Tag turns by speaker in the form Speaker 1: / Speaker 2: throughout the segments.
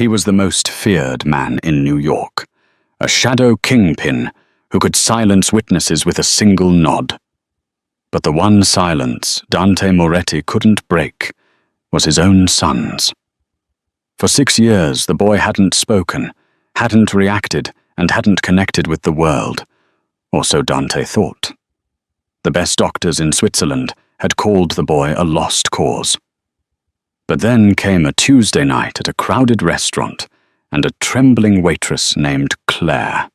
Speaker 1: He was the most feared man in New York, a shadow kingpin who could silence witnesses with a single nod. But the one silence Dante Moretti couldn't break was his own son's. For 6 years, the boy hadn't spoken, hadn't reacted, and hadn't connected with the world, or so Dante thought. The best doctors in Switzerland had called the boy a lost cause. But then came a Tuesday night at a crowded restaurant and a trembling waitress named Claire.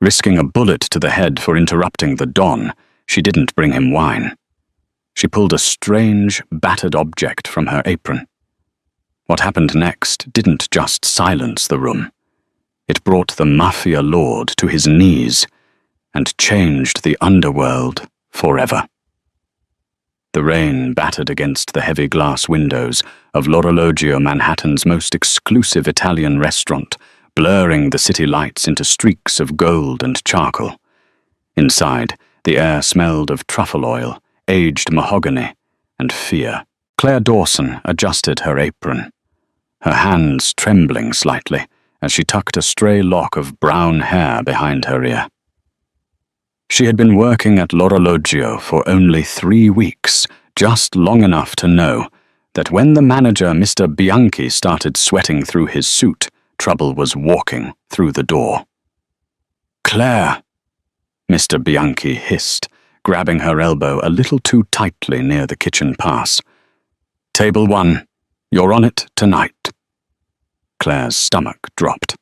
Speaker 1: Risking a bullet to the head for interrupting the Don, she didn't bring him wine. She pulled a strange, battered object from her apron. What happened next didn't just silence the room. It brought the mafia lord to his knees and changed the underworld forever. The rain battered against the heavy glass windows of L'Orologio, Manhattan's most exclusive Italian restaurant, blurring the city lights into streaks of gold and charcoal. Inside, the air smelled of truffle oil, aged mahogany, and fear. Claire Dawson adjusted her apron, her hands trembling slightly as she tucked a stray lock of brown hair behind her ear. She had been working at L'Orologio for only 3 weeks, just long enough to know that when the manager, Mr. Bianchi, started sweating through his suit, trouble was walking through the door. "Claire," Mr. Bianchi hissed, grabbing her elbow a little too tightly near the kitchen pass. "Table 1, you're on it tonight." Claire's stomach dropped.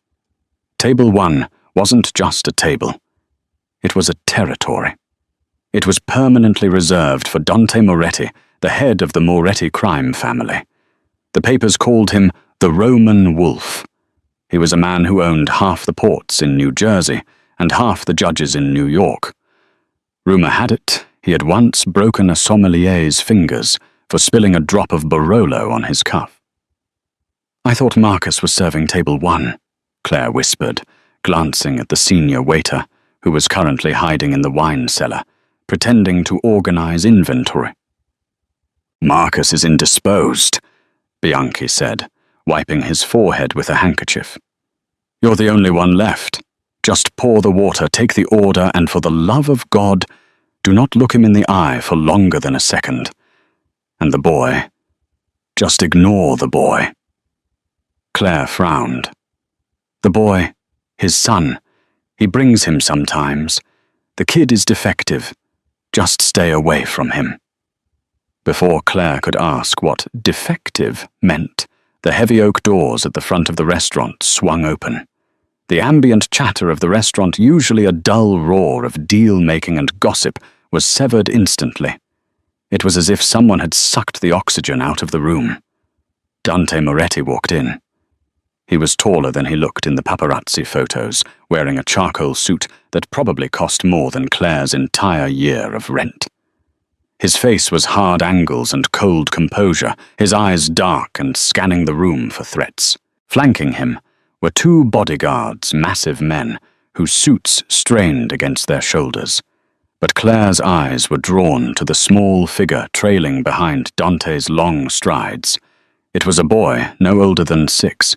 Speaker 1: Table 1 wasn't just a table. It was a territory. It was permanently reserved for Dante Moretti, the head of the Moretti crime family. The papers called him the Roman Wolf. He was a man who owned half the ports in New Jersey and half the judges in New York. Rumor had it he had once broken a sommelier's fingers for spilling a drop of Barolo on his cuff. "I thought Marcus was serving table 1, Claire whispered, glancing at the senior waiter, who was currently hiding in the wine cellar, pretending to organize inventory. "Marcus is indisposed," Bianchi said, wiping his forehead with a handkerchief. "You're the only one left. Just pour the water, take the order, and for the love of God, do not look him in the eye for longer than a second. And the boy, just ignore the boy." Claire frowned. "The boy, his son, he brings him sometimes. The kid is defective. Just stay away from him." Before Claire could ask what defective meant, the heavy oak doors at the front of the restaurant swung open. The ambient chatter of the restaurant, usually a dull roar of deal-making and gossip, was severed instantly. It was as if someone had sucked the oxygen out of the room. Dante Moretti walked in. He was taller than he looked in the paparazzi photos, wearing a charcoal suit that probably cost more than Claire's entire year of rent. His face was hard angles and cold composure, his eyes dark and scanning the room for threats. Flanking him were 2 bodyguards, massive men, whose suits strained against their shoulders. But Claire's eyes were drawn to the small figure trailing behind Dante's long strides. It was a boy no older than 6.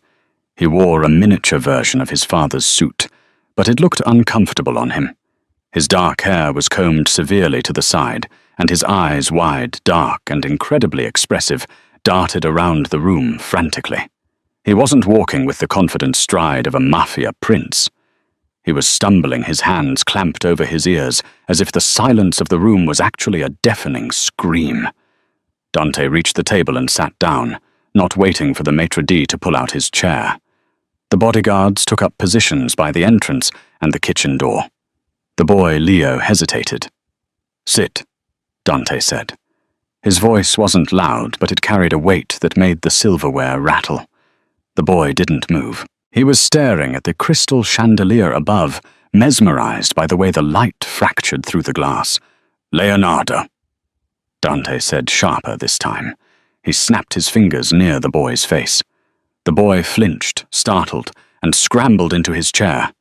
Speaker 1: He wore a miniature version of his father's suit, but it looked uncomfortable on him. His dark hair was combed severely to the side, and his eyes, wide, dark, and incredibly expressive, darted around the room frantically. He wasn't walking with the confident stride of a mafia prince. He was stumbling, his hands clamped over his ears, as if the silence of the room was actually a deafening scream. Dante reached the table and sat down, not waiting for the maitre d' to pull out his chair. The bodyguards took up positions by the entrance and the kitchen door. The boy, Leo, hesitated. "Sit," Dante said. His voice wasn't loud, but it carried a weight that made the silverware rattle. The boy didn't move. He was staring at the crystal chandelier above, mesmerized by the way the light fractured through the glass. "Leonardo," Dante said, sharper this time. He snapped his fingers near the boy's face. The boy flinched, startled, and scrambled into his chair.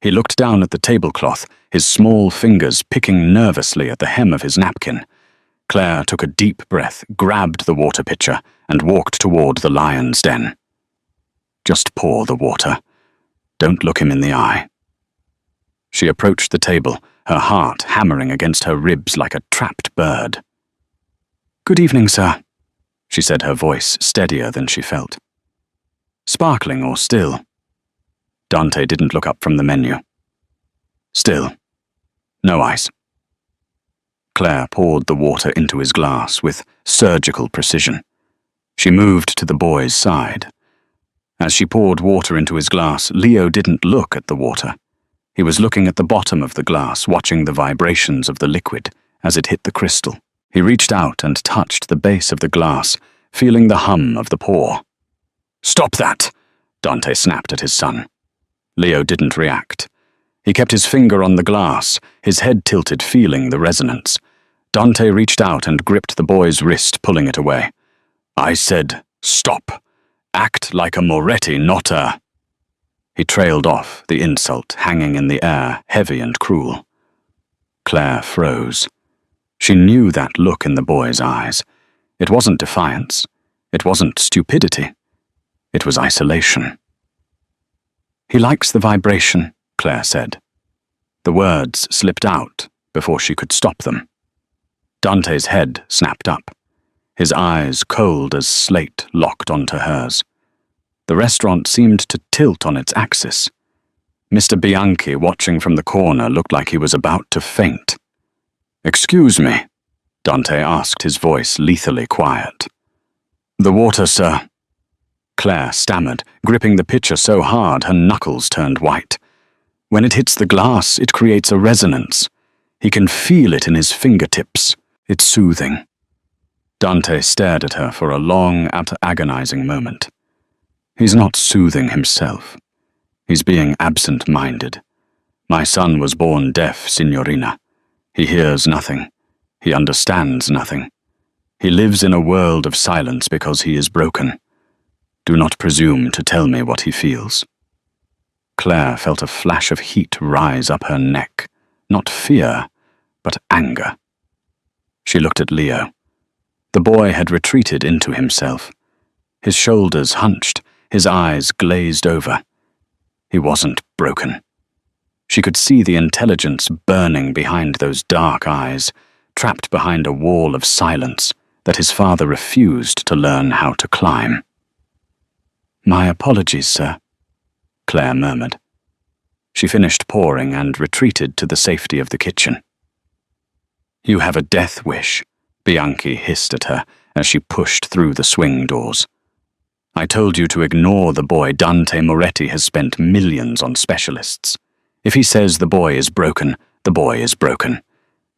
Speaker 1: He looked down at the tablecloth, his small fingers picking nervously at the hem of his napkin. Claire took a deep breath, grabbed the water pitcher, and walked toward the lion's den. Just pour the water. Don't look him in the eye." She approached the table, her heart hammering against her ribs like a trapped bird. "Good evening, sir," she said, her voice steadier than she felt. "Sparkling or still?" Dante didn't look up from the menu. "Still. No ice." Claire poured the water into his glass with surgical precision. She moved to the boy's side. As she poured water into his glass, Leo didn't look at the water. He was looking at the bottom of the glass, watching the vibrations of the liquid as it hit the crystal. He reached out and touched the base of the glass, feeling the hum of the pour. "Stop that!" Dante snapped at his son. Leo didn't react. He kept his finger on the glass, his head tilted, feeling the resonance. Dante reached out and gripped the boy's wrist, pulling it away. "I said, stop. Act like a Moretti, not a—" He trailed off, the insult hanging in the air, heavy and cruel. Claire froze. She knew that look in the boy's eyes. It wasn't defiance. It wasn't stupidity. It was isolation. "He likes the vibration," Claire said. The words slipped out before she could stop them. Dante's head snapped up. His eyes, cold as slate, locked onto hers. The restaurant seemed to tilt on its axis. Mr. Bianchi, watching from the corner, looked like he was about to faint. "Excuse me," Dante asked, his voice lethally quiet. "The water, sir." Claire stammered, gripping the pitcher so hard her knuckles turned white. "When it hits the glass, it creates a resonance. He can feel it in his fingertips. It's soothing." Dante stared at her for a long, agonizing moment. "He's not soothing himself. He's being absent-minded. My son was born deaf, Signorina. He hears nothing. He understands nothing. He lives in a world of silence because he is broken. Do not presume to tell me what he feels." Claire felt a flash of heat rise up her neck, not fear, but anger. She looked at Leo. The boy had retreated into himself. His shoulders hunched, his eyes glazed over. He wasn't broken. She could see the intelligence burning behind those dark eyes, trapped behind a wall of silence that his father refused to learn how to climb. "My apologies, sir," Claire murmured. She finished pouring and retreated to the safety of the kitchen. "You have a death wish," Bianchi hissed at her as she pushed through the swing doors. "I told you to ignore the boy. Dante Moretti has spent millions on specialists. If he says the boy is broken, the boy is broken.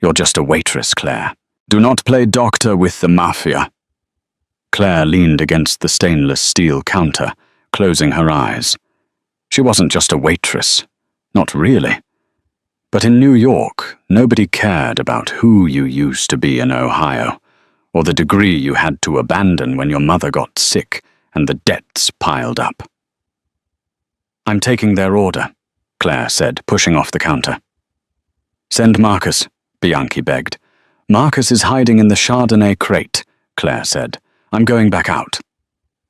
Speaker 1: You're just a waitress, Claire. Do not play doctor with the mafia." Claire leaned against the stainless steel counter, closing her eyes. She wasn't just a waitress. Not really. But in New York, nobody cared about who you used to be in Ohio, or the degree you had to abandon when your mother got sick and the debts piled up. "I'm taking their order," Claire said, pushing off the counter. "Send Marcus," Bianchi begged. "Marcus is hiding in the Chardonnay crate," Claire said. "I'm going back out."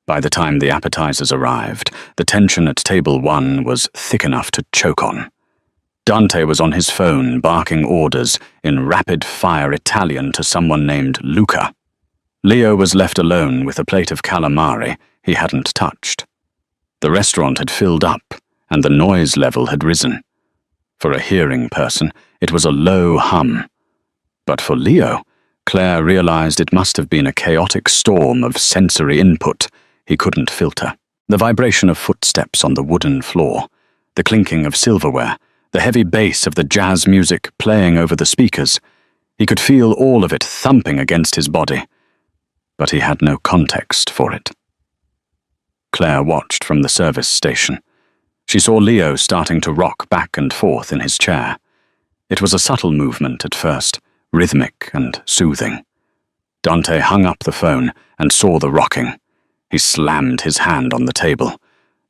Speaker 1: By the time the appetizers arrived, the tension at table 1 was thick enough to choke on. Dante was on his phone, barking orders in rapid-fire Italian to someone named Luca. Leo was left alone with a plate of calamari he hadn't touched. The restaurant had filled up, and the noise level had risen. For a hearing person, it was a low hum. But for Leo, Claire realized it must have been a chaotic storm of sensory input he couldn't filter. The vibration of footsteps on the wooden floor, the clinking of silverware, the heavy bass of the jazz music playing over the speakers. He could feel all of it thumping against his body, but he had no context for it. Claire watched from the service station. She saw Leo starting to rock back and forth in his chair. It was a subtle movement at first, rhythmic and soothing. Dante hung up the phone and saw the rocking. He slammed his hand on the table.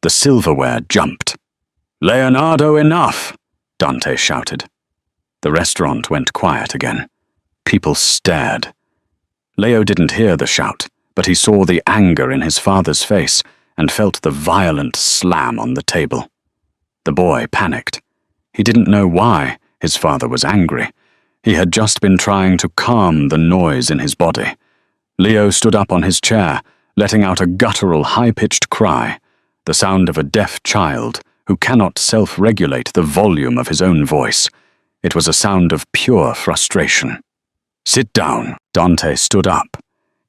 Speaker 1: The silverware jumped. "Leonardo, enough!" Dante shouted. The restaurant went quiet again. People stared. Leo didn't hear the shout, but he saw the anger in his father's face and felt the violent slam on the table. The boy panicked. He didn't know why his father was angry. He had just been trying to calm the noise in his body. Leo stood up on his chair, letting out a guttural, high-pitched cry, the sound of a deaf child who cannot self-regulate the volume of his own voice. It was a sound of pure frustration. "Sit down." Dante stood up,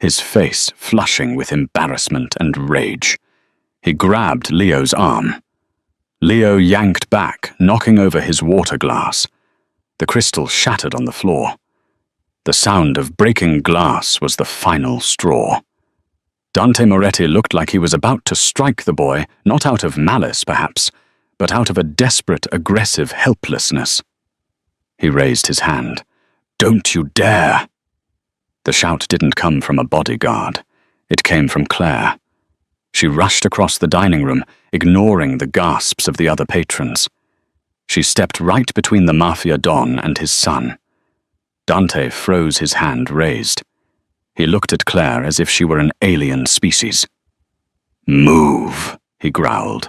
Speaker 1: his face flushing with embarrassment and rage. He grabbed Leo's arm. Leo yanked back, knocking over his water glass. The crystal shattered on the floor. The sound of breaking glass was the final straw. Dante Moretti looked like he was about to strike the boy, not out of malice, perhaps, but out of a desperate, aggressive helplessness. He raised his hand. "Don't you dare!" The shout didn't come from a bodyguard. It came from Claire. She rushed across the dining room, ignoring the gasps of the other patrons. She stepped right between the Mafia Don and his son. Dante froze, his hand raised. He looked at Claire as if she were an alien species. "Move," he growled,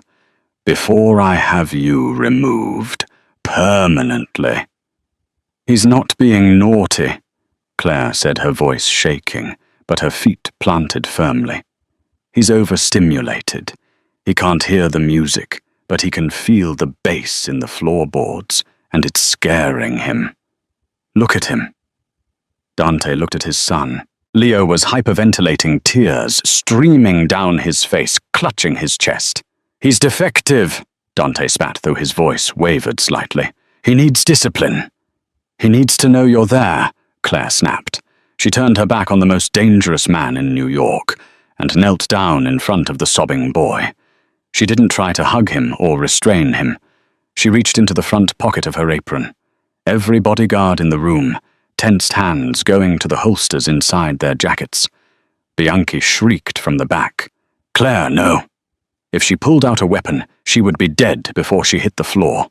Speaker 1: "before I have you removed permanently." "He's not being naughty," Claire said, her voice shaking, but her feet planted firmly. "He's overstimulated. He can't hear the music, but he can feel the bass in the floorboards, and it's scaring him. Look at him." Dante looked at his son. Leo was hyperventilating, tears streaming down his face, clutching his chest. "He's defective," Dante spat, though his voice wavered slightly. "He needs discipline." "He needs to know you're there," Claire snapped. She turned her back on the most dangerous man in New York and knelt down in front of the sobbing boy. She didn't try to hug him or restrain him. She reached into the front pocket of her apron. Every bodyguard in the room, tensed hands going to the holsters inside their jackets. Bianchi shrieked from the back. "Claire, no." If she pulled out a weapon, she would be dead before she hit the floor.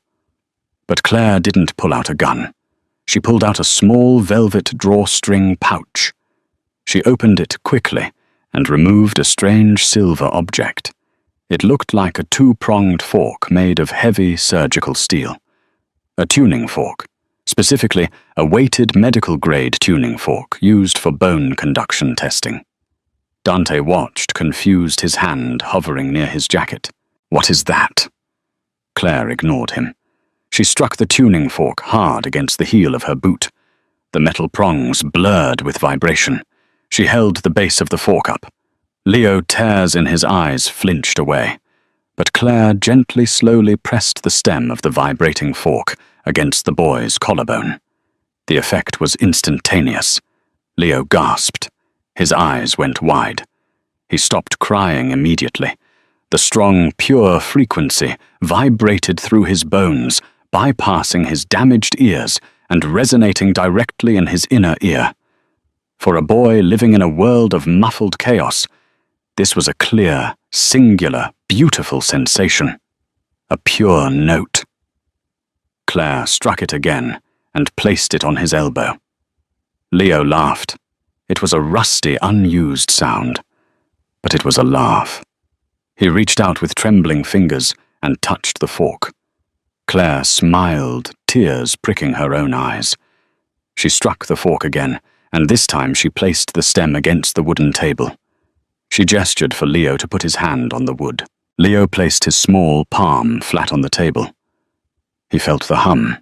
Speaker 1: But Claire didn't pull out a gun. She pulled out a small velvet drawstring pouch. She opened it quickly and removed a strange silver object. It looked like a two-pronged fork made of heavy surgical steel. A tuning fork, specifically a weighted medical-grade tuning fork used for bone conduction testing. Dante watched, confused, his hand hovering near his jacket. "What is that?" Claire ignored him. She struck the tuning fork hard against the heel of her boot. The metal prongs blurred with vibration. She held the base of the fork up. Leo, tears in his eyes, flinched away. But Claire gently, slowly pressed the stem of the vibrating fork against the boy's collarbone. The effect was instantaneous. Leo gasped. His eyes went wide. He stopped crying immediately. The strong, pure frequency vibrated through his bones, bypassing his damaged ears and resonating directly in his inner ear. For a boy living in a world of muffled chaos, this was a clear, singular, beautiful sensation. A pure note. Claire struck it again and placed it on his elbow. Leo laughed. It was a rusty, unused sound, but it was a laugh. He reached out with trembling fingers and touched the fork. Claire smiled, tears pricking her own eyes. She struck the fork again, and this time she placed the stem against the wooden table. She gestured for Leo to put his hand on the wood. Leo placed his small palm flat on the table. He felt the hum.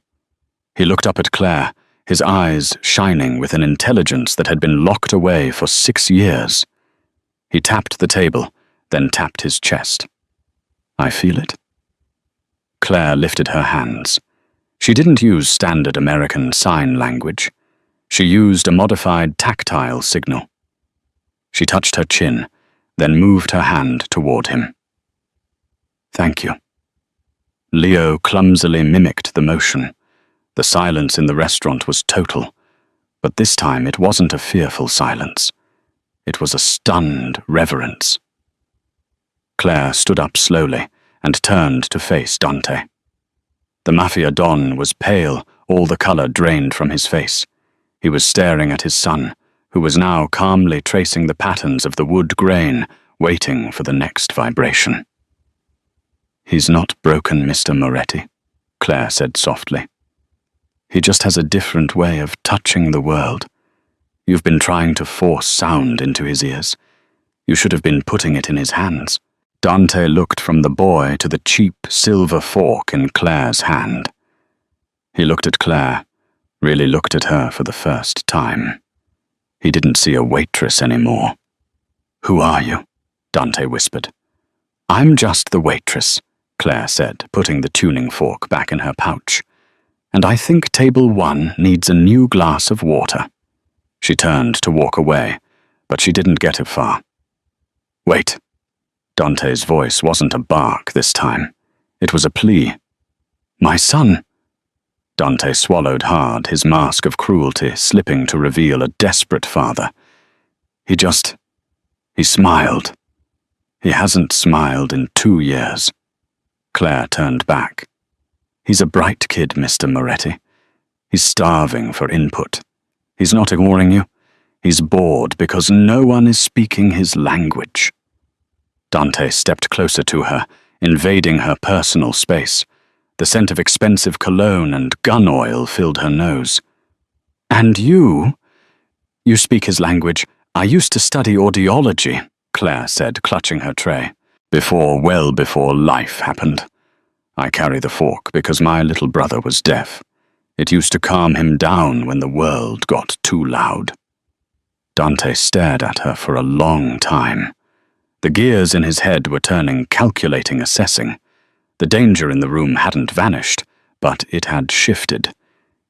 Speaker 1: He looked up at Claire, his eyes shining with an intelligence that had been locked away for 6 years. He tapped the table, then tapped his chest. "I feel it." Claire lifted her hands. She didn't use standard American sign language. She used a modified tactile signal. She touched her chin, then moved her hand toward him. "Thank you." Leo clumsily mimicked the motion. The silence in the restaurant was total, but this time it wasn't a fearful silence. It was a stunned reverence. Claire stood up slowly and turned to face Dante. The Mafia Don was pale, all the color drained from his face. He was staring at his son, who was now calmly tracing the patterns of the wood grain waiting for the next vibration. "He's not broken, Mr. Moretti," Claire said softly. "He just has a different way of touching the world. You've been trying to force sound into his ears. You should have been putting it in his hands." Dante looked from the boy to the cheap silver fork in Claire's hand. He looked at Claire, really looked at her for the first time. He didn't see a waitress anymore. "Who are you?" Dante whispered. "I'm just the waitress," Claire said, putting the tuning fork back in her pouch. "And I think table 1 needs a new glass of water." She turned to walk away, but she didn't get it far. "Wait." Dante's voice wasn't a bark this time. It was a plea. "My son." Dante swallowed hard, his mask of cruelty slipping to reveal a desperate father. He smiled. He hasn't smiled in 2 years. Claire turned back. "He's a bright kid, Mr. Moretti. He's starving for input. He's not ignoring you. He's bored because no one is speaking his language." Dante stepped closer to her, invading her personal space. The scent of expensive cologne and gun oil filled her nose. "And you speak his language. I used to study audiology," Claire said, clutching her tray. Well before life happened. I carry the fork because my little brother was deaf. It used to calm him down when the world got too loud." Dante stared at her for a long time. The gears in his head were turning, calculating, assessing. The danger in the room hadn't vanished, but it had shifted.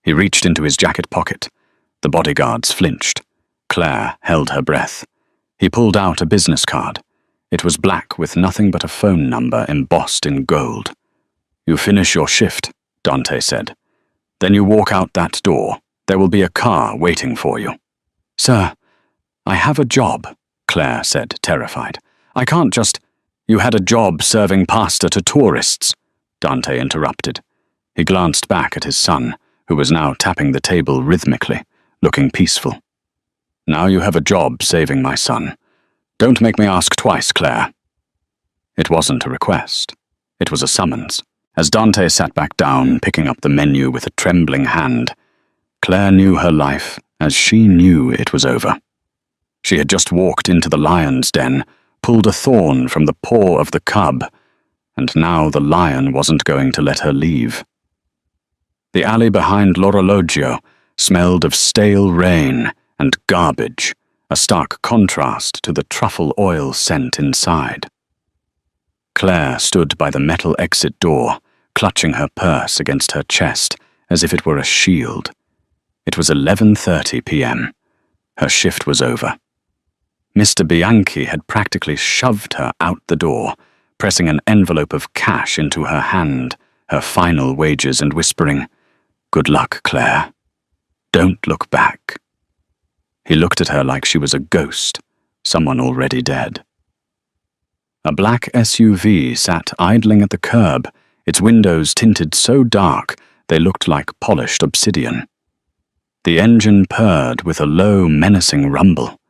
Speaker 1: He reached into his jacket pocket. The bodyguards flinched. Claire held her breath. He pulled out a business card. It was black with nothing but a phone number embossed in gold. "You finish your shift," Dante said. "Then you walk out that door. There will be a car waiting for you." "Sir, I have a job," Claire said, terrified. "I can't just—" "You had a job serving pasta to tourists," Dante interrupted. He glanced back at his son, who was now tapping the table rhythmically, looking peaceful. "Now you have a job saving my son. Don't make me ask twice, Claire." It wasn't a request. It was a summons. As Dante sat back down, picking up the menu with a trembling hand, Claire knew her life as she knew it was over. She had just walked into the lion's den, pulled a thorn from the paw of the cub, and now the lion wasn't going to let her leave. The alley behind l'Orologio smelled of stale rain and garbage, a stark contrast to the truffle oil scent inside. Claire stood by the metal exit door, clutching her purse against her chest as if it were a shield. It was 11:30 p.m. Her shift was over. Mr. Bianchi had practically shoved her out the door, pressing an envelope of cash into her hand, her final wages, and whispering, "Good luck, Claire. Don't look back." He looked at her like she was a ghost, someone already dead. A black SUV sat idling at the curb, its windows tinted so dark they looked like polished obsidian. The engine purred with a low, menacing rumble.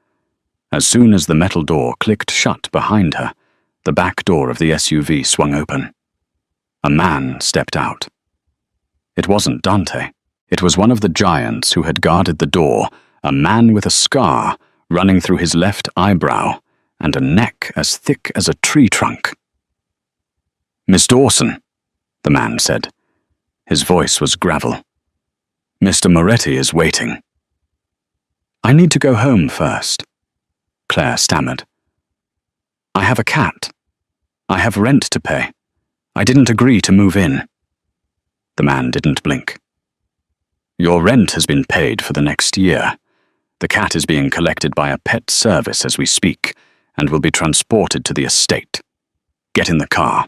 Speaker 1: As soon as the metal door clicked shut behind her, the back door of the SUV swung open. A man stepped out. It wasn't Dante. It was one of the giants who had guarded the door, a man with a scar running through his left eyebrow and a neck as thick as a tree trunk. "Miss Dawson," the man said. His voice was gravel. "Mr. Moretti is waiting." "I need to go home first," Claire stammered. "I have a cat. I have rent to pay. I didn't agree to move in." The man didn't blink. "Your rent has been paid for the next year. The cat is being collected by a pet service as we speak, and will be transported to the estate. Get in the car."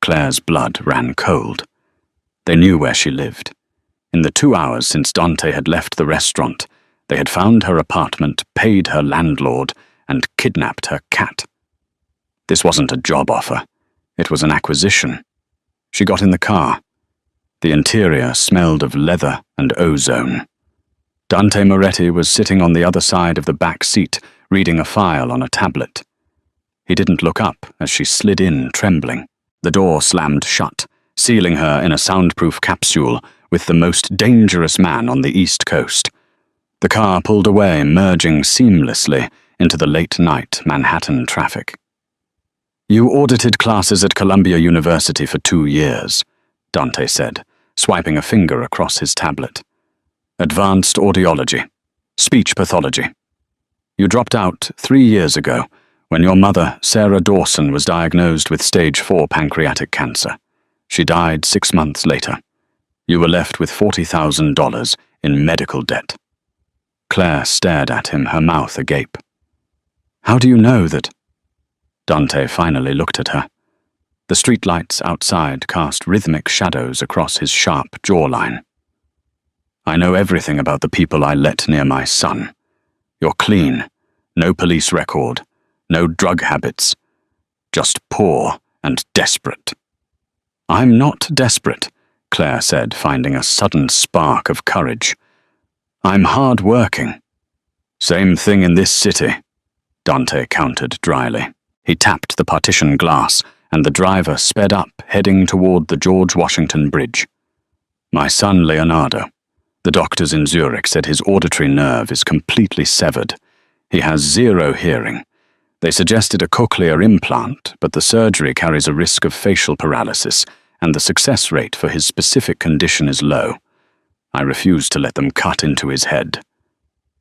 Speaker 1: Claire's blood ran cold. They knew where she lived. In the 2 hours since Dante had left the restaurant, they had found her apartment, paid her landlord, and kidnapped her cat. This wasn't a job offer. It was an acquisition. She got in the car. The interior smelled of leather and ozone. Dante Moretti was sitting on the other side of the back seat, reading a file on a tablet. He didn't look up as she slid in, trembling. The door slammed shut, sealing her in a soundproof capsule with the most dangerous man on the East Coast. The car pulled away, merging seamlessly into the late-night Manhattan traffic. "You audited classes at Columbia University for 2 years," Dante said, swiping a finger across his tablet. "Advanced audiology, speech pathology. You dropped out 3 years ago when your mother, Sarah Dawson, was diagnosed with stage 4 pancreatic cancer. She died 6 months later. You were left with $40,000 in medical debt." Claire stared at him, her mouth agape. "How do you know that—" Dante finally looked at her. The streetlights outside cast rhythmic shadows across his sharp jawline. "I know everything about the people I let near my son. You're clean, no police record, no drug habits, just poor and desperate." "I'm not desperate," Claire said, finding a sudden spark of courage. "I'm hard-working." "Same thing in this city," Dante countered dryly. He tapped the partition glass, and the driver sped up, heading toward the George Washington Bridge. "My son Leonardo. The doctors in Zurich said his auditory nerve is completely severed. He has 0 hearing. They suggested a cochlear implant, but the surgery carries a risk of facial paralysis, and the success rate for his specific condition is low. I refused to let them cut into his head."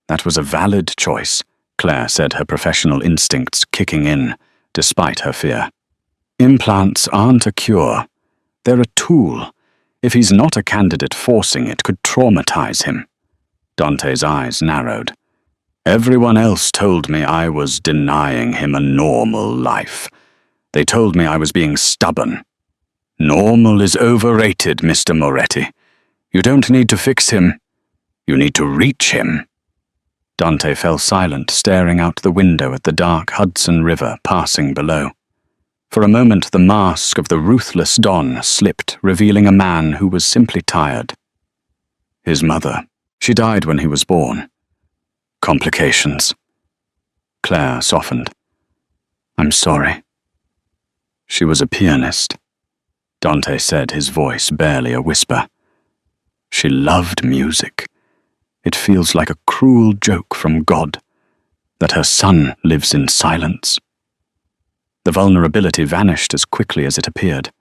Speaker 1: "That was a valid choice," Claire said, her professional instincts kicking in, despite her fear. "Implants aren't a cure. They're a tool. If he's not a candidate, forcing it could traumatize him." Dante's eyes narrowed. "Everyone else told me I was denying him a normal life. They told me I was being stubborn. Normal is overrated, Mr. Moretti. You don't need to fix him. You need to reach him." Dante fell silent, staring out the window at the dark Hudson River passing below. For a moment, the mask of the ruthless Don slipped, revealing a man who was simply tired. His mother. She died when he was born. Complications. Claire softened. "I'm sorry." "She was a pianist," Dante said, his voice barely a whisper. "She loved music. It feels like a cruel joke from God, that her son lives in silence." The vulnerability vanished as quickly as it appeared.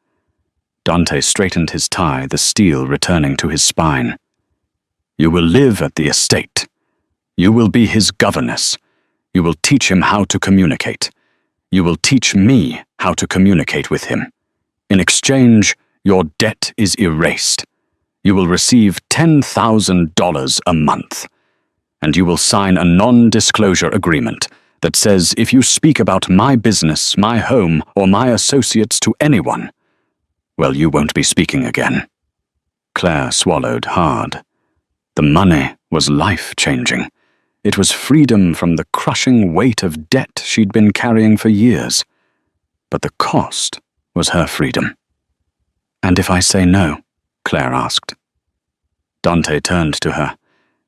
Speaker 1: Dante straightened his tie, the steel returning to his spine. "You will live at the estate. You will be his governess. You will teach him how to communicate. You will teach me how to communicate with him. In exchange, your debt is erased. You will receive $10,000 a month. And you will sign a non-disclosure agreement that says if you speak about my business, my home, or my associates to anyone, well, you won't be speaking again." Claire swallowed hard. The money was life-changing. It was freedom from the crushing weight of debt she'd been carrying for years. But the cost was her freedom. "And if I say no?" Claire asked. Dante turned to her,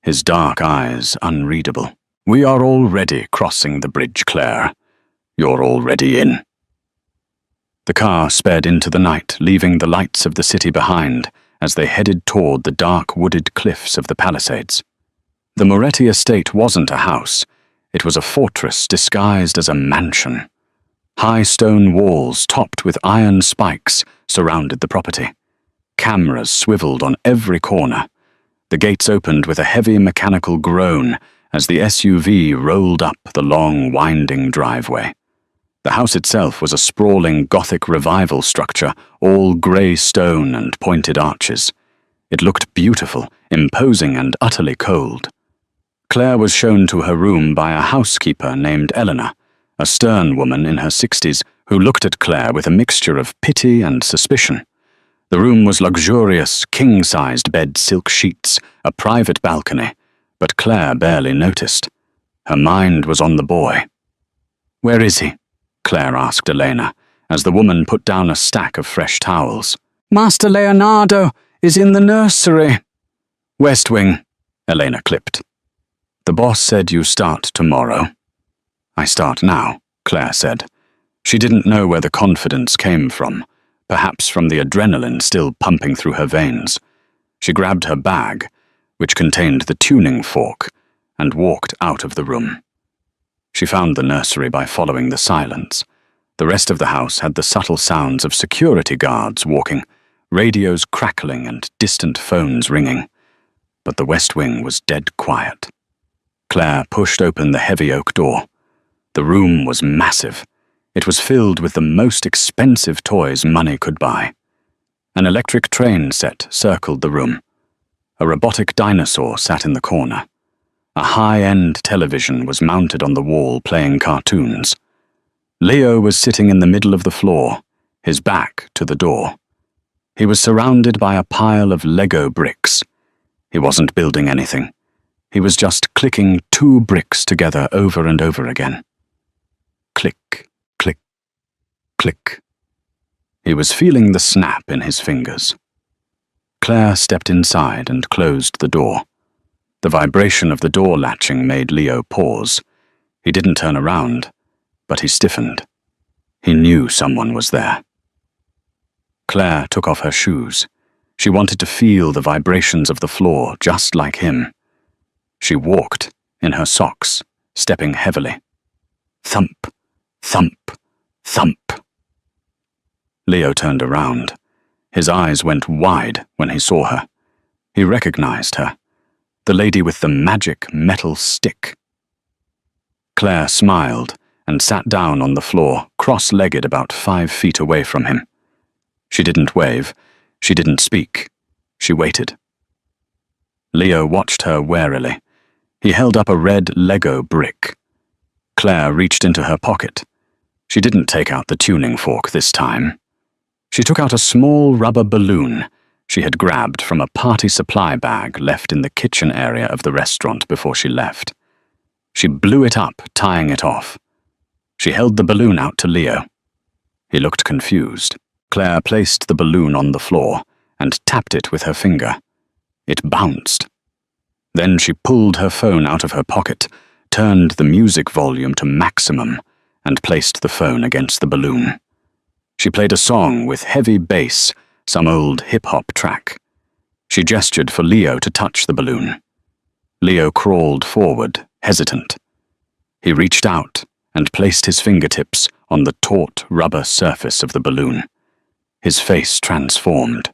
Speaker 1: his dark eyes unreadable. "We are already crossing the bridge, Claire. You're already in." The car sped into the night, leaving the lights of the city behind as they headed toward the dark wooded cliffs of the Palisades. The Moretti estate wasn't a house. It was a fortress disguised as a mansion. High stone walls topped with iron spikes surrounded the property. Cameras swiveled on every corner. The gates opened with a heavy mechanical groan as the SUV rolled up the long, winding driveway. The house itself was a sprawling Gothic revival structure, all grey stone and pointed arches. It looked beautiful, imposing, and utterly cold. Claire was shown to her room by a housekeeper named Eleanor, a stern woman in her 60s who looked at Claire with a mixture of pity and suspicion. The room was luxurious, king-sized bed silk sheets, a private balcony, but Claire barely noticed. Her mind was on the boy. "Where is he?" Claire asked Elena, as the woman put down a stack of fresh towels. "Master Leonardo is in the nursery." "West Wing," Elena clipped. "The boss said you start tomorrow." "I start now," Claire said. She didn't know where the confidence came from, perhaps from the adrenaline still pumping through her veins. She grabbed her bag, which contained the tuning fork, and walked out of the room. She found the nursery by following the silence. The rest of the house had the subtle sounds of security guards walking, radios crackling and distant phones ringing. But the West Wing was dead quiet. Claire pushed open the heavy oak door. The room was massive. It was filled with the most expensive toys money could buy. An electric train set circled the room. A robotic dinosaur sat in the corner. A high-end television was mounted on the wall playing cartoons. Leo was sitting in the middle of the floor, his back to the door. He was surrounded by a pile of Lego bricks. He wasn't building anything. He was just clicking 2 bricks together over and over again. Click, click, click. He was feeling the snap in his fingers. Claire stepped inside and closed the door. The vibration of the door latching made Leo pause. He didn't turn around, but he stiffened. He knew someone was there. Claire took off her shoes. She wanted to feel the vibrations of the floor just like him. She walked in her socks, stepping heavily. Thump, thump, thump. Leo turned around. His eyes went wide when he saw her. He recognized her. The lady with the magic metal stick. Claire smiled and sat down on the floor, cross-legged about 5 feet away from him. She didn't wave. She didn't speak. She waited. Leo watched her warily. He held up a red Lego brick. Claire reached into her pocket. She didn't take out the tuning fork this time. She took out a small rubber balloon she had grabbed from a party supply bag left in the kitchen area of the restaurant before she left. She blew it up, tying it off. She held the balloon out to Leo. He looked confused. Claire placed the balloon on the floor and tapped it with her finger. It bounced. Then she pulled her phone out of her pocket, turned the music volume to maximum, and placed the phone against the balloon. She played a song with heavy bass, some old hip-hop track. She gestured for Leo to touch the balloon. Leo crawled forward, hesitant. He reached out and placed his fingertips on the taut rubber surface of the balloon. His face transformed.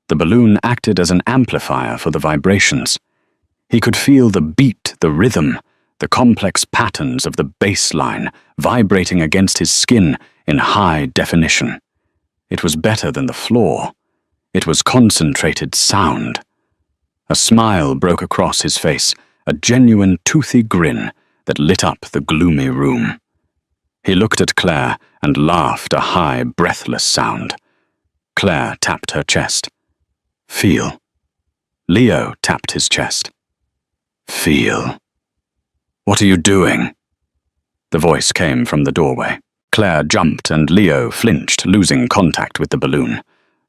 Speaker 1: The balloon acted as an amplifier for the vibrations. He could feel the beat, the rhythm, the complex patterns of the bass line vibrating against his skin in high definition. It was better than the floor. It was concentrated sound. A smile broke across his face, a genuine toothy grin that lit up the gloomy room. He looked at Claire and laughed a high, breathless sound. Claire tapped her chest. Feel. Leo tapped his chest. Feel. What are you doing? The voice came from the doorway. Claire jumped and Leo flinched, losing contact with the balloon.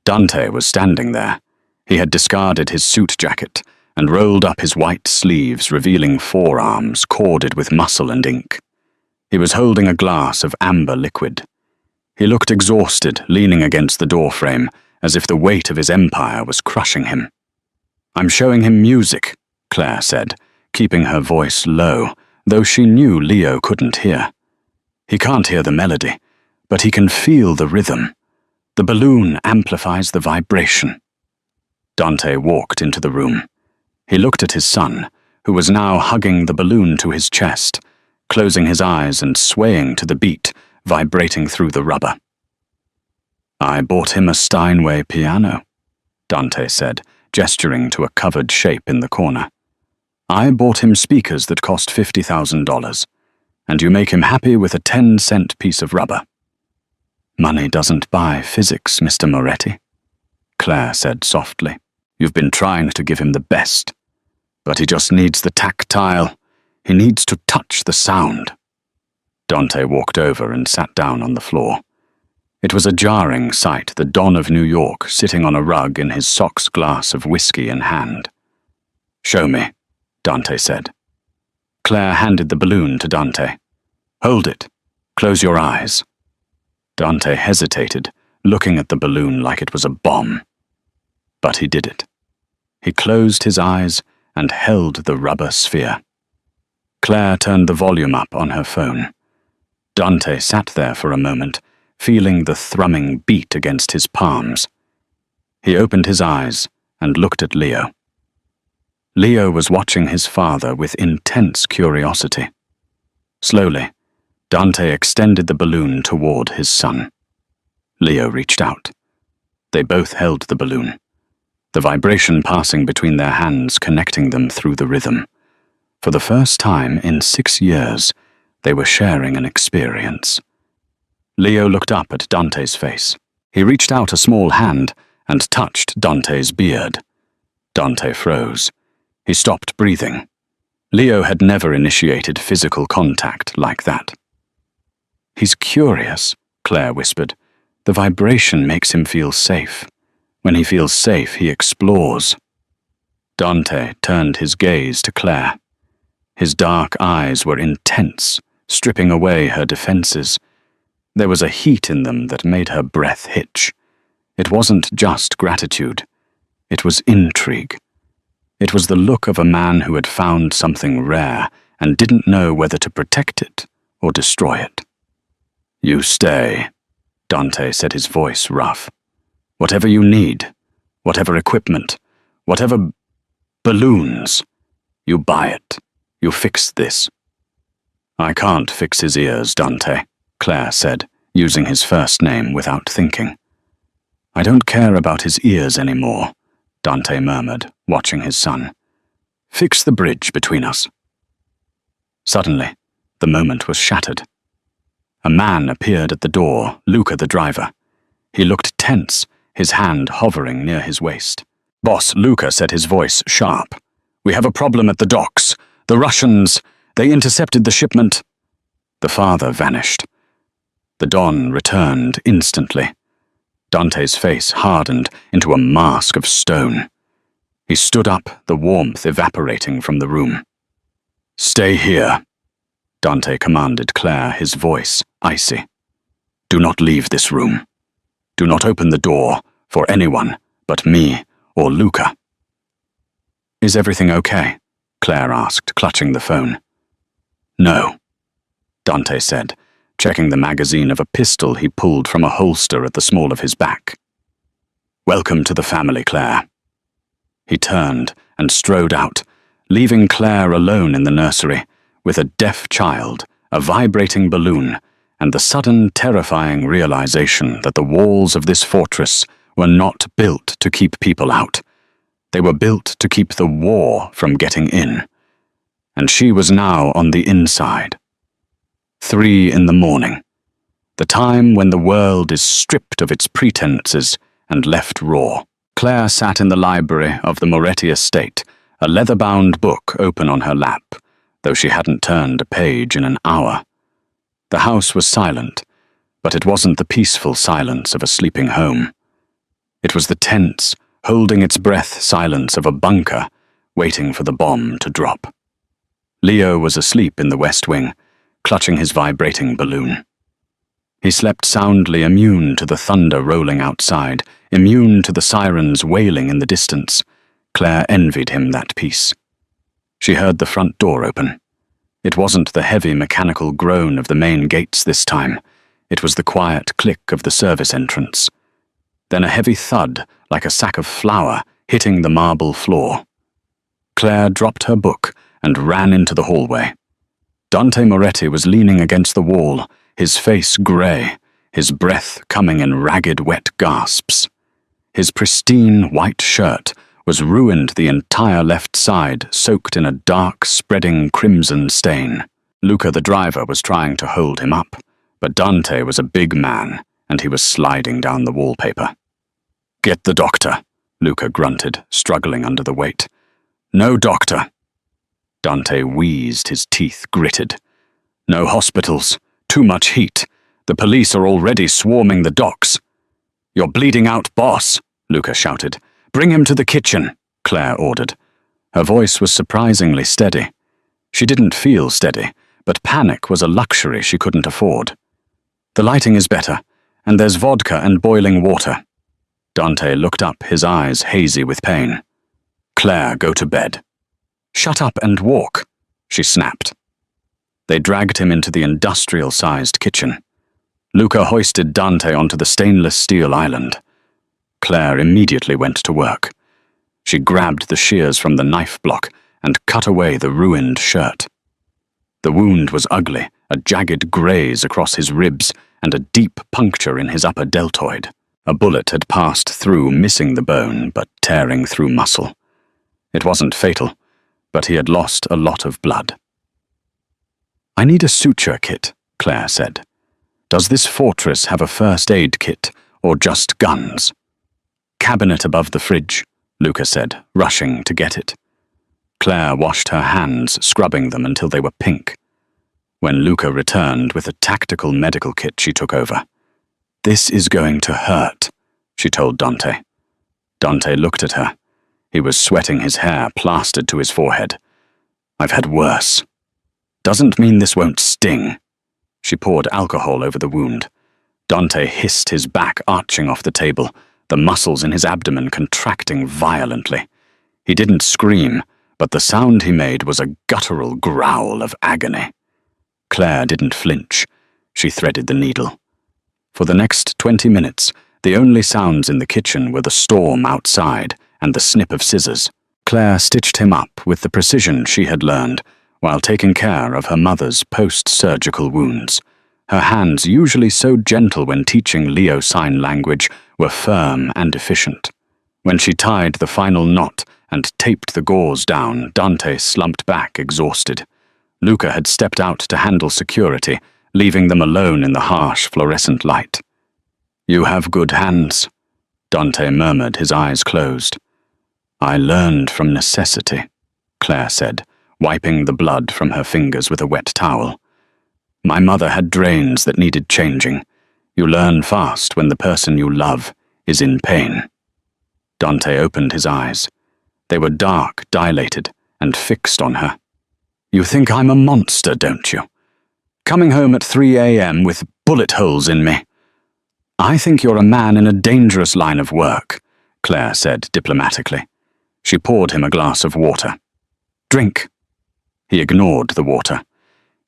Speaker 1: Dante was standing there. He had discarded his suit jacket and rolled up his white sleeves, revealing forearms corded with muscle and ink. He was holding a glass of amber liquid. He looked exhausted, leaning against the doorframe, as if the weight of his empire was crushing him. I'm showing him music, Claire said, keeping her voice low, though she knew Leo couldn't hear. He can't hear the melody, but he can feel the rhythm. The balloon amplifies the vibration. Dante walked into the room. He looked at his son, who was now hugging the balloon to his chest, closing his eyes and swaying to the beat, vibrating through the rubber. I bought him a Steinway piano, Dante said, gesturing to a covered shape in the corner. I bought him speakers that cost $50,000, and you make him happy with a 10-cent piece of rubber. Money doesn't buy physics, Mr. Moretti, Claire said softly. You've been trying to give him the best, but he just needs the tactile. He needs to touch the sound. Dante walked over and sat down on the floor. It was a jarring sight, the Don of New York sitting on a rug in his socks glass of whiskey in hand. Show me, Dante said. Claire handed the balloon to Dante. Hold it. Close your eyes. Dante hesitated, looking at the balloon like it was a bomb. But he did it. He closed his eyes and held the rubber sphere. Claire turned the volume up on her phone. Dante sat there for a moment, feeling the thrumming beat against his palms. He opened his eyes and looked at Leo. Leo was watching his father with intense curiosity. Slowly, Dante extended the balloon toward his son. Leo reached out. They both held the balloon, the vibration passing between their hands, connecting them through the rhythm. For the first time in 6 years, they were sharing an experience. Leo looked up at Dante's face. He reached out a small hand and touched Dante's beard. Dante froze. He stopped breathing. Leo had never initiated physical contact like that. "He's curious," Claire whispered. "The vibration makes him feel safe. When he feels safe, he explores." Dante turned his gaze to Claire. His dark eyes were intense, stripping away her defenses. There was a heat in them that made her breath hitch. It wasn't just gratitude. It was intrigue. It was the look of a man who had found something rare and didn't know whether to protect it or destroy it. "You stay," Dante said, his voice rough. "Whatever you need, whatever equipment, whatever balloons, you buy it. You fix this." "I can't fix his ears, Dante," Claire said, using his first name without thinking. "I don't care about his ears anymore," Dante murmured, watching his son. "Fix the bridge between us." Suddenly, the moment was shattered. A man appeared at the door, Luca the driver. He looked tense, his hand hovering near his waist. "Boss," Luca said, his voice sharp. "We have a problem at the docks. The Russians, they intercepted the shipment." The father vanished. The Don returned instantly. Dante's face hardened into a mask of stone. He stood up, the warmth evaporating from the room. "Stay here," Dante commanded Claire, his voice icy. "Do not leave this room. Do not open the door for anyone but me or Luca." "Is everything okay?" Claire asked, clutching the phone. "No," Dante said, checking the magazine of a pistol he pulled from a holster at the small of his back. "Welcome to the family, Claire." He turned and strode out, leaving Claire alone in the nursery, with a deaf child, a vibrating balloon, and the sudden terrifying realization that the walls of this fortress were not built to keep people out. They were built to keep the war from getting in. And she was now on the inside. 3 in the morning, the time when the world is stripped of its pretenses and left raw. Claire sat in the library of the Moretti estate, a leather-bound book open on her lap, though she hadn't turned a page in an hour. The house was silent, but it wasn't the peaceful silence of a sleeping home. It was the tense, holding its breath silence of a bunker, waiting for the bomb to drop. Leo was asleep in the West Wing, clutching his vibrating balloon. He slept soundly, immune to the thunder rolling outside, immune to the sirens wailing in the distance. Claire envied him that peace. She heard the front door open. It wasn't the heavy mechanical groan of the main gates this time. It was the quiet click of the service entrance. Then a heavy thud, like a sack of flour, hitting the marble floor. Claire dropped her book and ran into the hallway. Dante Moretti was leaning against the wall, his face grey, his breath coming in ragged, wet gasps. His pristine white shirt was ruined, the entire left side soaked in a dark, spreading crimson stain. Luca the driver was trying to hold him up, but Dante was a big man, and he was sliding down the wallpaper. "Get the doctor," Luca grunted, struggling under the weight. "No doctor." Dante wheezed, his teeth gritted. "No hospitals. Too much heat. The police are already swarming the docks." "You're bleeding out, boss," Luca shouted. "Bring him to the kitchen," Claire ordered. Her voice was surprisingly steady. She didn't feel steady, but panic was a luxury she couldn't afford. "The lighting is better. and there's vodka and boiling water." Dante looked up, his eyes hazy with pain. "Claire, go to bed." "Shut up and walk," she snapped. They dragged him into the industrial-sized kitchen. Luca hoisted Dante onto the stainless steel island. Claire immediately went to work. She grabbed the shears from the knife block and cut away the ruined shirt. The wound was ugly, a jagged graze across his ribs and a deep puncture in his upper deltoid. A bullet had passed through, missing the bone, but tearing through muscle. It wasn't fatal, but he had lost a lot of blood. "I need a suture kit," Claire said. "Does this fortress have a first aid kit, or just guns?" "Cabinet above the fridge," Luca said, rushing to get it. Claire washed her hands, scrubbing them until they were pink. When Luca returned with a tactical medical kit she took over. "This is going to hurt," she told Dante. Dante looked at her. He was sweating, his hair plastered to his forehead. "I've had worse." "Doesn't mean this won't sting." She poured alcohol over the wound. Dante hissed, his back arching off the table, the muscles in his abdomen contracting violently. He didn't scream, but the sound he made was a guttural growl of agony. Claire didn't flinch. She threaded the needle. For the next 20 minutes, the only sounds in the kitchen were the storm outside and the snip of scissors. Claire stitched him up with the precision she had learned while taking care of her mother's post-surgical wounds. Her hands, usually so gentle when teaching Leo sign language, were firm and efficient. When she tied the final knot and taped the gauze down, Dante slumped back, exhausted. Luca had stepped out to handle security, leaving them alone in the harsh fluorescent light. "You have good hands," Dante murmured, his eyes closed. "I learned from necessity," Claire said, wiping the blood from her fingers with a wet towel. "My mother had drains that needed changing. You learn fast when the person you love is in pain." Dante opened his eyes. They were dark, dilated, and fixed on her. "You think I'm a monster, don't you? Coming home at 3 a.m. with bullet holes in me." "I think you're a man in a dangerous line of work," Claire said diplomatically. She poured him a glass of water. "Drink." He ignored the water.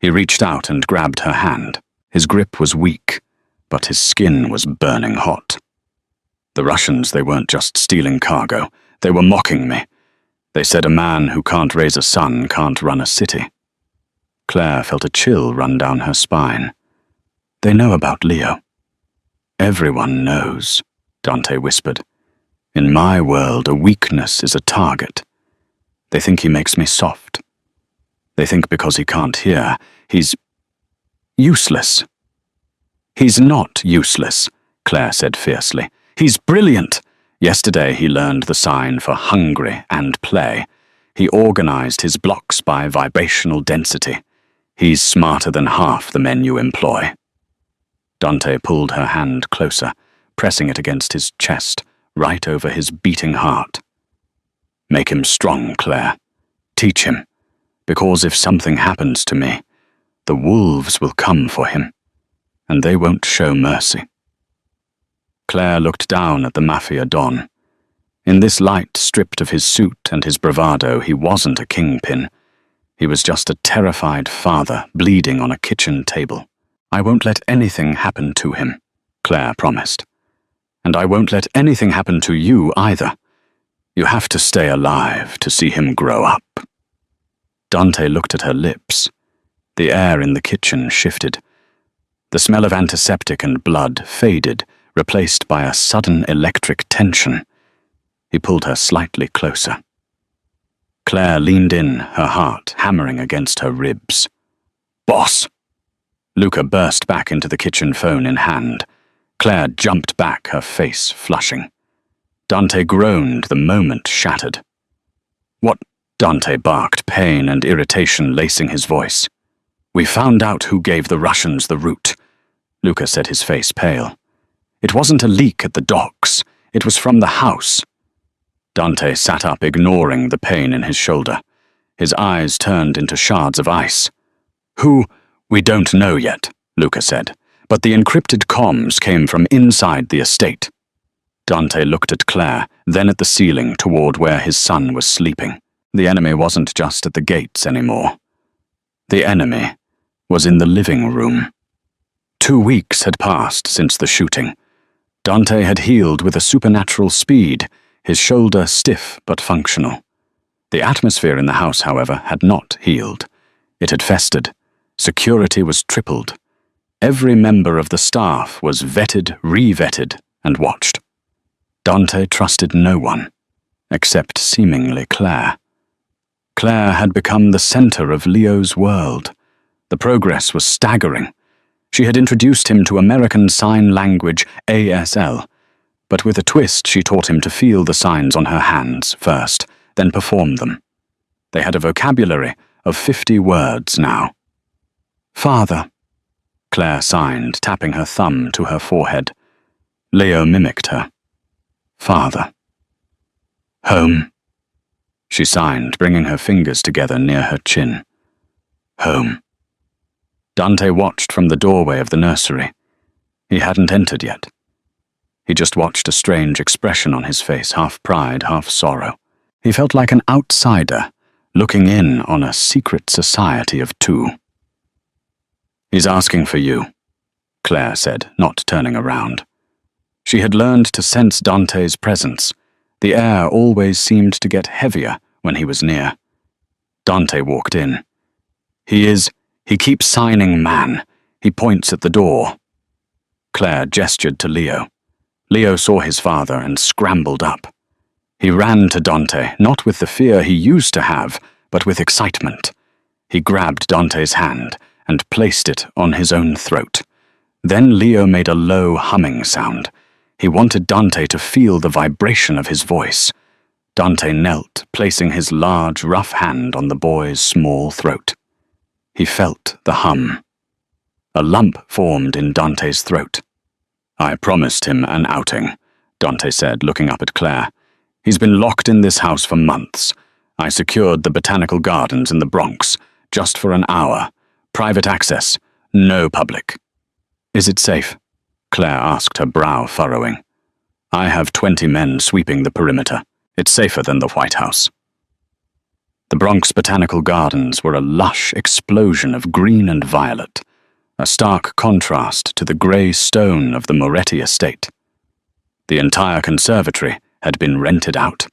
Speaker 1: He reached out and grabbed her hand. His grip was weak, but his skin was burning hot. "The Russians, they weren't just stealing cargo. They were mocking me. They said a man who can't raise a son can't run a city." Claire felt a chill run down her spine. "They know about Leo." "Everyone knows," Dante whispered. "In my world, a weakness is a target. They think he makes me soft. They think because he can't hear, he's useless." "He's not useless," Claire said fiercely. "He's brilliant. Yesterday he learned the sign for hungry and play. He organized his blocks by vibrational density. He's smarter than half the men you employ." Dante pulled her hand closer, pressing it against his chest, right over his beating heart. "Make him strong, Claire. Teach him. Because if something happens to me, the wolves will come for him, and they won't show mercy." Claire looked down at the Mafia Don. In this light, stripped of his suit and his bravado, he wasn't a kingpin. He was just a terrified father bleeding on a kitchen table. "I won't let anything happen to him," Claire promised. "And I won't let anything happen to you either. You have to stay alive to see him grow up." Dante looked at her lips. The air in the kitchen shifted. The smell of antiseptic and blood faded, replaced by a sudden electric tension. He pulled her slightly closer. Claire leaned in, her heart hammering against her ribs. "Boss!" Luca burst back into the kitchen, phone in hand. Claire jumped back, her face flushing. Dante groaned, the moment shattered. "What?" Dante barked, pain and irritation lacing his voice. "We found out who gave the Russians the route." Luca said, his face pale. "It wasn't a leak at the docks. It was from the house." Dante sat up, ignoring the pain in his shoulder. His eyes turned into shards of ice. "Who? We don't know yet," Luca said, But the encrypted comms came from inside the estate. Dante looked at Claire, then at the ceiling toward where his son was sleeping. The enemy wasn't just at the gates anymore. The enemy was in the living room. 2 weeks had passed since the shooting. Dante had healed with a supernatural speed, his shoulder stiff but functional. The atmosphere in the house, however, had not healed. It had festered. Security was tripled. Every member of the staff was vetted, re-vetted, and watched. Dante trusted no one, except seemingly Claire. Claire had become the center of Leo's world. The progress was staggering. She had introduced him to American Sign Language ASL, but with a twist she taught him to feel the signs on her hands first, then perform them. They had a vocabulary of 50 words now. "Father," Claire signed, tapping her thumb to her forehead. Leo mimicked her. "Father." "Home," she signed, bringing her fingers together near her chin. "Home." Dante watched from the doorway of the nursery. He hadn't entered yet. He just watched a strange expression on his face, half pride, half sorrow. He felt like an outsider, looking in on a secret society of two. "He's asking for you," Claire said, not turning around. She had learned to sense Dante's presence. The air always seemed to get heavier when he was near. Dante walked in. He keeps signing man. He points at the door." Claire gestured to Leo. Leo saw his father and scrambled up. He ran to Dante, not with the fear he used to have, but with excitement. He grabbed Dante's hand and placed it on his own throat. Then Leo made a low humming sound. He wanted Dante to feel the vibration of his voice. Dante knelt, placing his large, rough hand on the boy's small throat. He felt the hum. A lump formed in Dante's throat. "I promised him an outing," Dante said, looking up at Claire. "He's been locked in this house for months. I secured the botanical gardens in the Bronx, just for an hour. Private access, no public." "Is it safe?" Claire asked, her brow furrowing. "I have 20 men sweeping the perimeter. It's safer than the White House." The Bronx Botanical Gardens were a lush explosion of green and violet, a stark contrast to the grey stone of the Moretti estate. The entire conservatory had been rented out.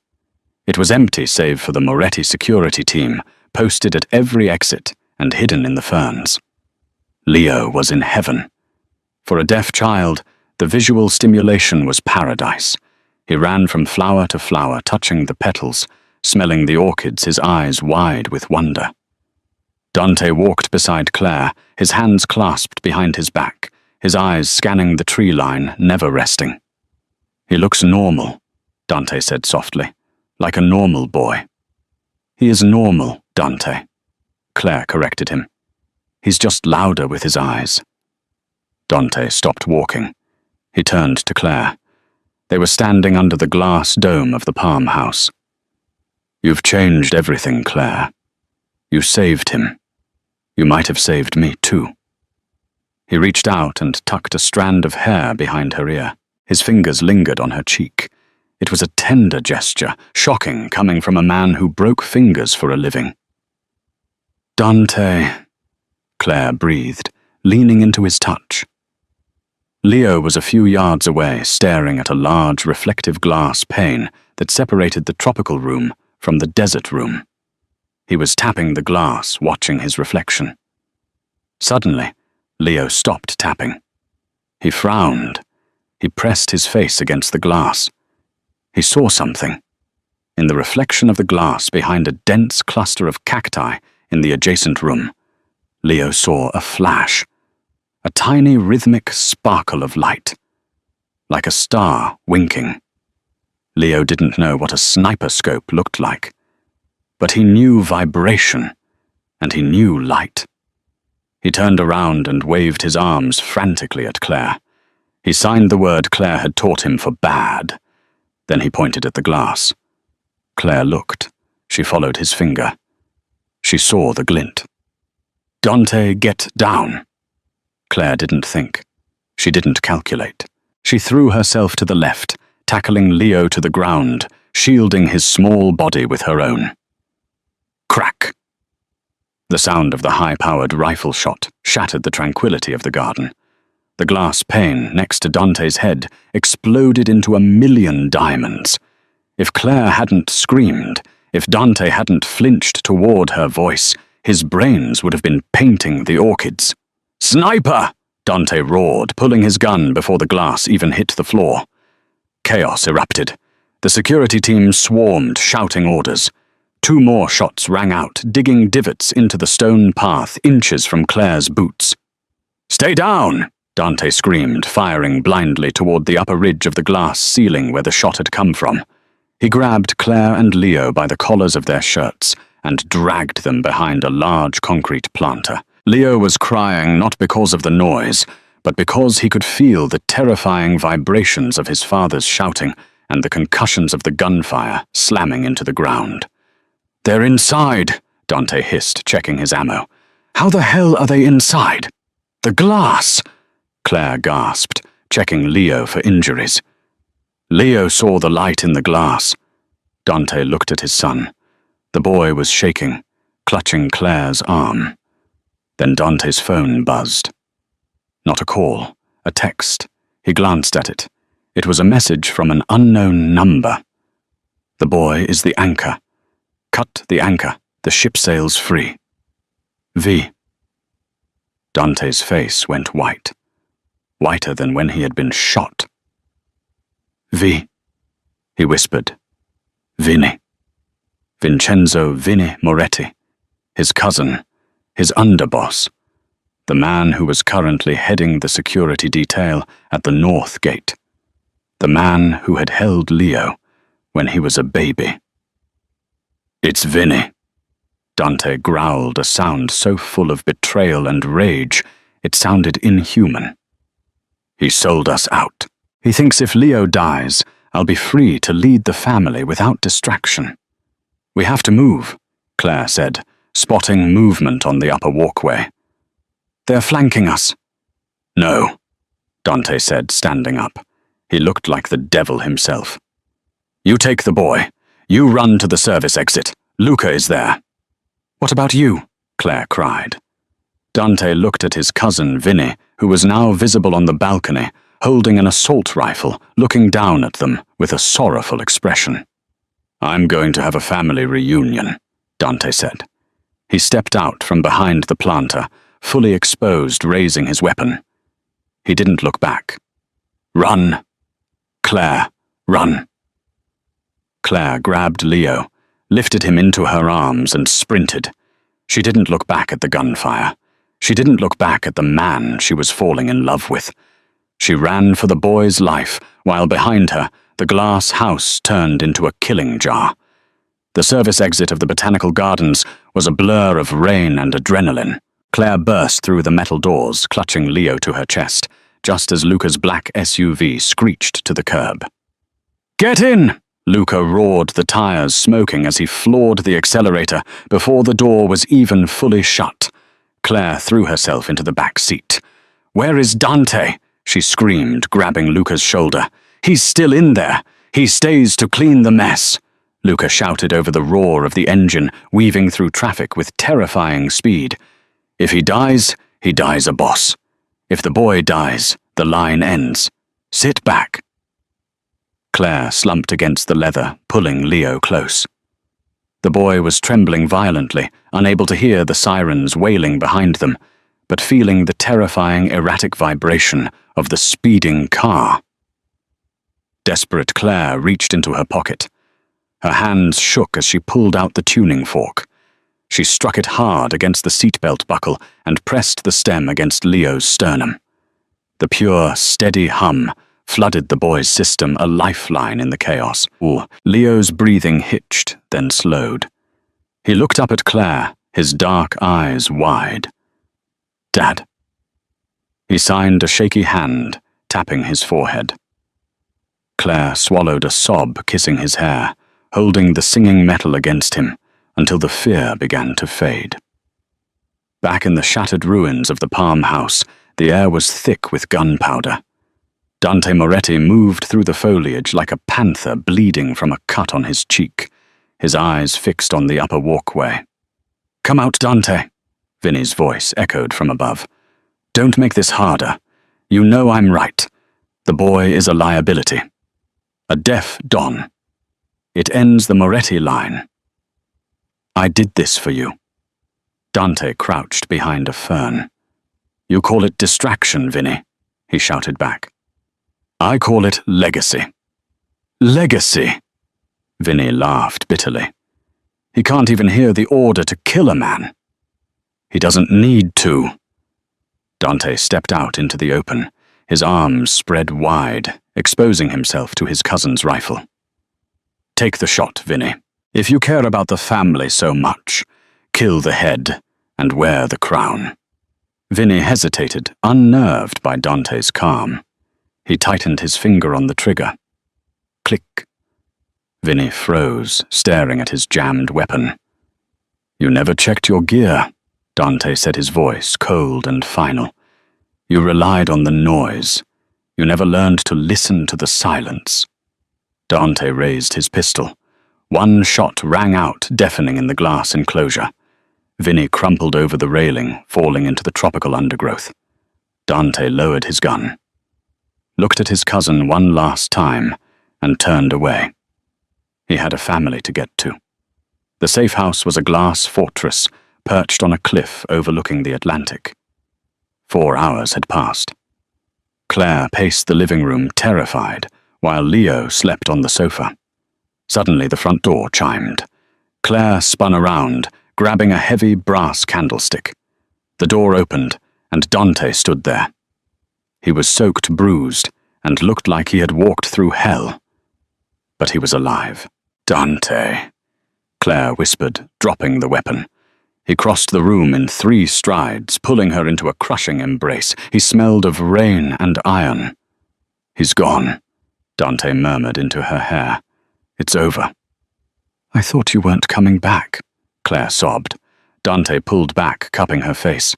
Speaker 1: It was empty save for the Moretti security team, posted at every exit and hidden in the ferns. Leo was in heaven. For a deaf child, the visual stimulation was paradise. He ran from flower to flower, touching the petals, smelling the orchids, his eyes wide with wonder. Dante walked beside Claire, his hands clasped behind his back, his eyes scanning the tree line, never resting. "He looks normal," Dante said softly, "like a normal boy." "He is normal, Dante," Claire corrected him. "He's just louder with his eyes." Dante stopped walking. He turned to Claire. They were standing under the glass dome of the Palm House. "You've changed everything, Claire. You saved him. You might have saved me too." He reached out and tucked a strand of hair behind her ear. His fingers lingered on her cheek. It was a tender gesture, shocking coming from a man who broke fingers for a living. "Dante," Claire breathed, leaning into his touch. Leo was a few yards away, staring at a large reflective glass pane that separated the tropical room from the desert room. He was tapping the glass, watching his reflection. Suddenly, Leo stopped tapping. He frowned. He pressed his face against the glass. He saw something. In the reflection of the glass behind a dense cluster of cacti in the adjacent room, Leo saw a flash. A tiny rhythmic sparkle of light. Like a star winking. Leo didn't know what a sniper scope looked like. But he knew vibration, and he knew light. He turned around and waved his arms frantically at Claire. He signed the word Claire had taught him for bad. Then he pointed at the glass. Claire looked. She followed his finger. She saw the glint. "Dante, get down." Claire didn't think. She didn't calculate. She threw herself to the left, tackling Leo to the ground, shielding his small body with her own. Crack! The sound of the high-powered rifle shot shattered the tranquility of the garden. The glass pane next to Dante's head exploded into 1,000,000 diamonds. If Claire hadn't screamed, if Dante hadn't flinched toward her voice, his brains would have been painting the orchids. "Sniper!" Dante roared, pulling his gun before the glass even hit the floor. Chaos erupted. The security team swarmed, shouting orders. 2 more shots rang out, digging divots into the stone path inches from Claire's boots. "Stay down!" Dante screamed, firing blindly toward the upper ridge of the glass ceiling where the shot had come from. He grabbed Claire and Leo by the collars of their shirts and dragged them behind a large concrete planter. Leo was crying not because of the noise, but because he could feel the terrifying vibrations of his father's shouting and the concussions of the gunfire slamming into the ground. "They're inside," Dante hissed, checking his ammo. "How the hell are they inside?" "The glass!" Claire gasped, checking Leo for injuries. Leo saw the light in the glass. Dante looked at his son. The boy was shaking, clutching Claire's arm. Then Dante's phone buzzed. Not a call, a text. He glanced at it. It was a message from an unknown number. "The boy is the anchor. Cut the anchor. The ship sails free. V." Dante's face went white. Whiter than when he had been shot. "V," he whispered. "Vinny. Vincenzo Vinny Moretti. His cousin, his underboss. The man who was currently heading the security detail at the North Gate. The man who had held Leo when he was a baby. "It's Vinny." Dante growled a sound so full of betrayal and rage, it sounded inhuman. "He sold us out. He thinks if Leo dies, I'll be free to lead the family without distraction." "We have to move," Claire said, spotting movement on the upper walkway. "They're flanking us." "No," Dante said, standing up. He looked like the devil himself. "You take the boy. You run to the service exit. Luca is there." "What about you?" Claire cried. Dante looked at his cousin Vinny, who was now visible on the balcony, holding an assault rifle, looking down at them with a sorrowful expression. "I'm going to have a family reunion," Dante said. He stepped out from behind the planter, fully exposed, raising his weapon. He didn't look back. "Run! Claire, run!" Claire grabbed Leo, lifted him into her arms and sprinted. She didn't look back at the gunfire. She didn't look back at the man she was falling in love with. She ran for the boy's life, while behind her, the glass house turned into a killing jar. The service exit of the Botanical Gardens was a blur of rain and adrenaline. Claire burst through the metal doors, clutching Leo to her chest, just as Luca's black SUV screeched to the curb. "Get in!" Luca roared, the tires smoking as he floored the accelerator before the door was even fully shut. Claire threw herself into the back seat. "Where is Dante?" she screamed, grabbing Luca's shoulder. "He's still in there. He stays to clean the mess." Luca shouted over the roar of the engine, weaving through traffic with terrifying speed. "If he dies a boss. If the boy dies, the line ends. Sit back." Claire slumped against the leather, pulling Leo close. The boy was trembling violently, unable to hear the sirens wailing behind them, but feeling the terrifying erratic vibration of the speeding car. Desperate Claire reached into her pocket. Her hands shook as she pulled out the tuning fork. She struck it hard against the seatbelt buckle and pressed the stem against Leo's sternum. The pure, steady hum flooded the boy's system, a lifeline in the chaos. Leo's breathing hitched, then slowed. He looked up at Claire, his dark eyes wide. "Dad." He signed a shaky hand, tapping his forehead. Claire swallowed a sob, kissing his hair, holding the singing metal against him, until the fear began to fade. Back in the shattered ruins of the Palm House, The air was thick with gunpowder. Dante Moretti moved through the foliage like a panther bleeding from a cut on his cheek, his eyes fixed on the upper walkway. "Come out, Dante," Vinny's voice echoed from above. "Don't make this harder. You know I'm right. The boy is a liability. A deaf Don. It ends the Moretti line. I did this for you." Dante crouched behind a fern. "You call it distraction, Vinny," he shouted back. "I call it legacy." "Legacy?" Vinny laughed bitterly. "He can't even hear the order to kill a man. He doesn't need to." Dante stepped out into the open, his arms spread wide, exposing himself to his cousin's rifle. "Take the shot, Vinny. If you care about the family so much, kill the head and wear the crown." Vinny hesitated, unnerved by Dante's calm. He tightened his finger on the trigger. Click. Vinny froze, staring at his jammed weapon. "You never checked your gear," Dante said, his voice cold and final. "You relied on the noise. You never learned to listen to the silence." Dante raised his pistol. One shot rang out, deafening in the glass enclosure. Vinny crumpled over the railing, falling into the tropical undergrowth. Dante lowered his gun, looked at his cousin one last time, and turned away. He had a family to get to. The safe house was a glass fortress, perched on a cliff overlooking the Atlantic. 4 hours had passed. Claire paced the living room, terrified, while Leo slept on the sofa. Suddenly the front door chimed. Claire spun around, grabbing a heavy brass candlestick. The door opened, and Dante stood there. He was soaked, bruised, and looked like he had walked through hell. But he was alive. "Dante," Claire whispered, dropping the weapon. He crossed the room in 3 strides, pulling her into a crushing embrace. He smelled of rain and iron. "He's gone," Dante murmured into her hair. "It's over." "I thought you weren't coming back," Claire sobbed. Dante pulled back, cupping her face.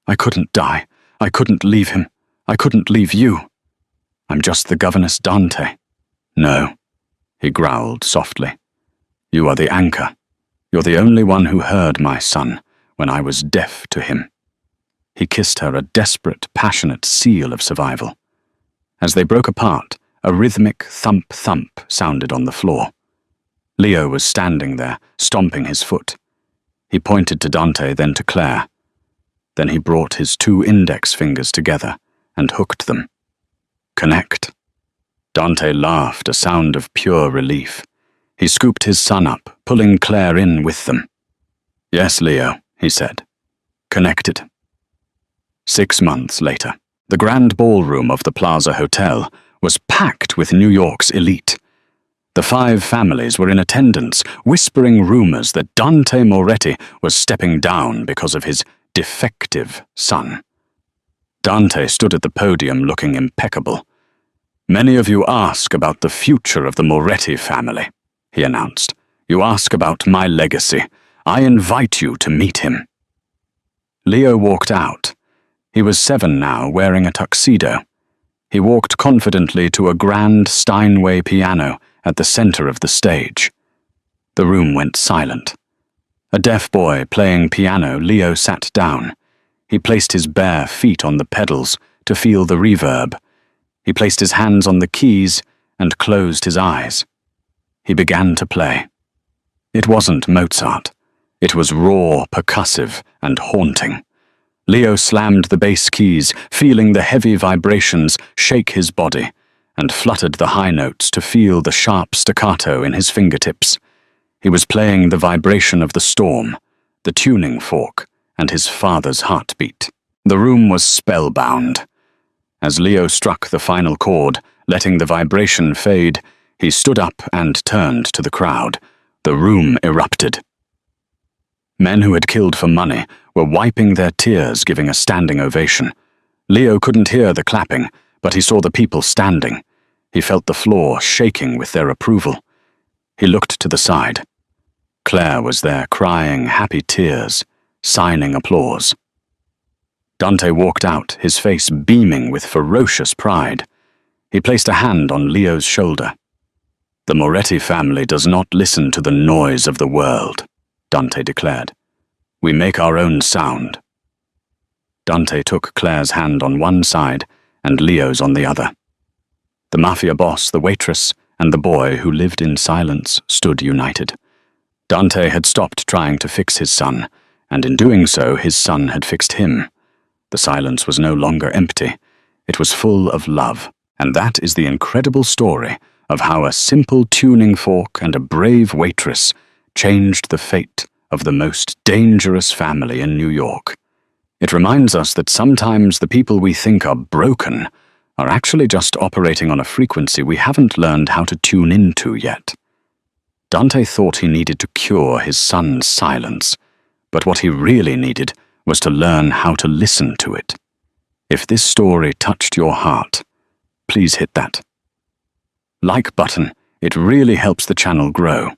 Speaker 1: "I couldn't die. I couldn't leave him. I couldn't leave you. I'm just the governess Dante." "No," he growled softly. "You are the anchor. You're the only one who heard my son when I was deaf to him." He kissed her, a desperate, passionate seal of survival. As they broke apart, a rhythmic thump-thump sounded on the floor. Leo was standing there, stomping his foot. He pointed to Dante, then to Claire. Then he brought his 2 index fingers together and hooked them. "Connect." Dante laughed, a sound of pure relief. He scooped his son up, pulling Claire in with them. "Yes, Leo," he said. "Connected." 6 months later, the grand ballroom of the Plaza Hotel was packed with New York's elite. The 5 families were in attendance, whispering rumors that Dante Moretti was stepping down because of his defective son. Dante stood at the podium looking impeccable. "Many of you ask about the future of the Moretti family," he announced. "You ask about my legacy. I invite you to meet him." Leo walked out. He was 7 now, wearing a tuxedo. He walked confidently to a grand Steinway piano at the center of the stage. The room went silent. A deaf boy playing piano, Leo sat down. He placed his bare feet on the pedals to feel the reverb. He placed his hands on the keys and closed his eyes. He began to play. It wasn't Mozart. It was raw, percussive, and haunting. Leo slammed the bass keys, feeling the heavy vibrations shake his body, and fluttered the high notes to feel the sharp staccato in his fingertips. He was playing the vibration of the storm, the tuning fork, and his father's heartbeat. The room was spellbound. As Leo struck the final chord, letting the vibration fade, he stood up and turned to the crowd. The room erupted. Men who had killed for money were wiping their tears, giving a standing ovation. Leo couldn't hear the clapping, but he saw the people standing. He felt the floor shaking with their approval. He looked to the side. Claire was there, crying happy tears, signing applause. Dante walked out, his face beaming with ferocious pride. He placed a hand on Leo's shoulder. "The Moretti family does not listen to the noise of the world," Dante declared. "We make our own sound." Dante took Claire's hand on one side and Leo's on the other. The mafia boss, the waitress, and the boy who lived in silence stood united. Dante had stopped trying to fix his son, and in doing so, his son had fixed him. The silence was no longer empty. It was full of love, and that is the incredible story of how a simple tuning fork and a brave waitress changed the fate of the most dangerous family in New York. It reminds us that sometimes the people we think are broken are actually just operating on a frequency we haven't learned how to tune into yet. Dante thought he needed to cure his son's silence, but what he really needed was to learn how to listen to it. If this story touched your heart, please hit that like button. It really helps the channel grow.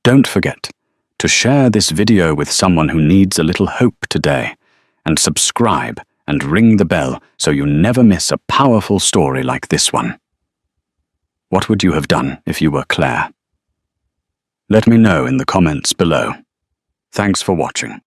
Speaker 1: Don't forget to share this video with someone who needs a little hope today, and subscribe and ring the bell so you never miss a powerful story like this one. What would you have done if you were Claire? Let me know in the comments below. Thanks for watching.